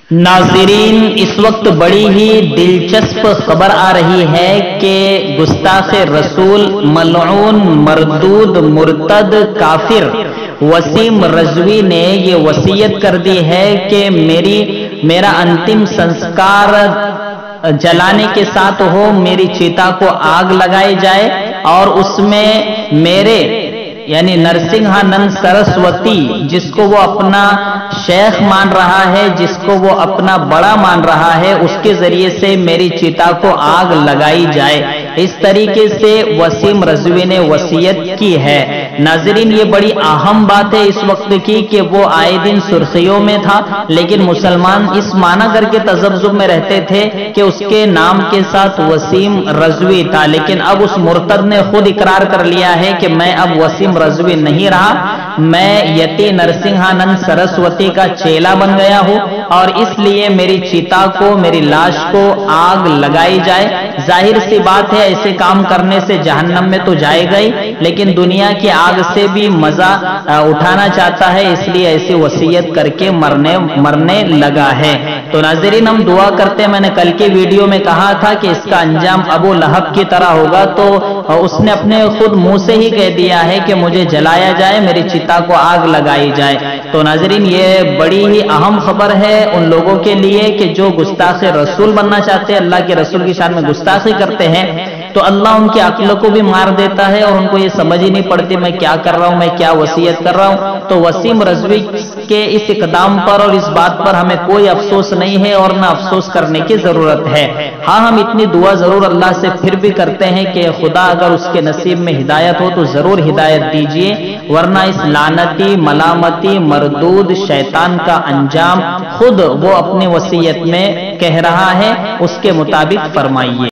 नाज़रीन, इस वक्त बड़ी ही दिलचस्प खबर आ रही है कि गुस्ताख रसूल, मलऊन, मरदूद, मुर्तद, काफिर वसीम रज़वी ने ये वसीयत कर दी है कि मेरा अंतिम संस्कार जलाने के साथ हो, मेरी चिता को आग लगाई जाए और उसमें मेरे यानी नरसिंहानंद सरस्वती, जिसको वो अपना शेख मान रहा है, जिसको वो अपना बड़ा मान रहा है, उसके जरिए से मेरी चिता को आग लगाई जाए। इस तरीके से वसीम रज़वी ने वसीयत की है। नाज़रीन, ये बड़ी अहम बात है इस वक्त की कि वो आए दिन सुर्खियों में था, लेकिन मुसलमान इस माना करके तज़ब्ज़ुब में रहते थे कि उसके नाम के साथ वसीम रज़वी था, लेकिन अब उस मुर्तद ने खुद इकरार कर लिया है कि मैं अब वसीम रज़वी नहीं रहा, मैं यति नरसिंहानंद सरस्वती का चेला बन गया हूं और इसलिए मेरी चिता को, मेरी लाश को आग लगाई जाए। जाहिर सी बात है, ऐसे काम करने से जहन्नम में तो जाएगा ही, लेकिन दुनिया की आग से भी मजा उठाना चाहता है, इसलिए ऐसी वसीयत करके मरने लगा है। तो नाज़रीन, हम दुआ करते हैं। मैंने कल के वीडियो में कहा था कि इसका अंजाम अबू लहब की तरह होगा, तो उसने अपने खुद मुंह से ही कह दिया है कि मुझे जलाया जाए, मेरी चिता को आग लगाई जाए। तो नाज़रीन, ये बड़ी ही अहम खबर है उन लोगों के लिए कि जो गुस्ताख रसूल बनना चाहते हैं, अल्लाह के रसूल की शान में गुस्ताखी करते हैं, तो अल्लाह उनकी अक्ल को भी मार देता है और उनको ये समझ ही नहीं पड़ती मैं क्या कर रहा हूं, मैं क्या वसीयत कर रहा हूं। तो वसीम रज़वी के इस इकदाम पर और इस बात पर हमें कोई अफसोस नहीं है और ना अफसोस करने की जरूरत है। हाँ, हम इतनी दुआ जरूर अल्लाह से फिर भी करते हैं कि खुदा अगर उसके नसीब में हिदायत हो तो जरूर हिदायत दीजिए, वरना इस लानती, मलामती, मरदूद शैतान का अंजाम खुद वो अपनी वसीयत में कह रहा है, उसके मुताबिक फरमाइए।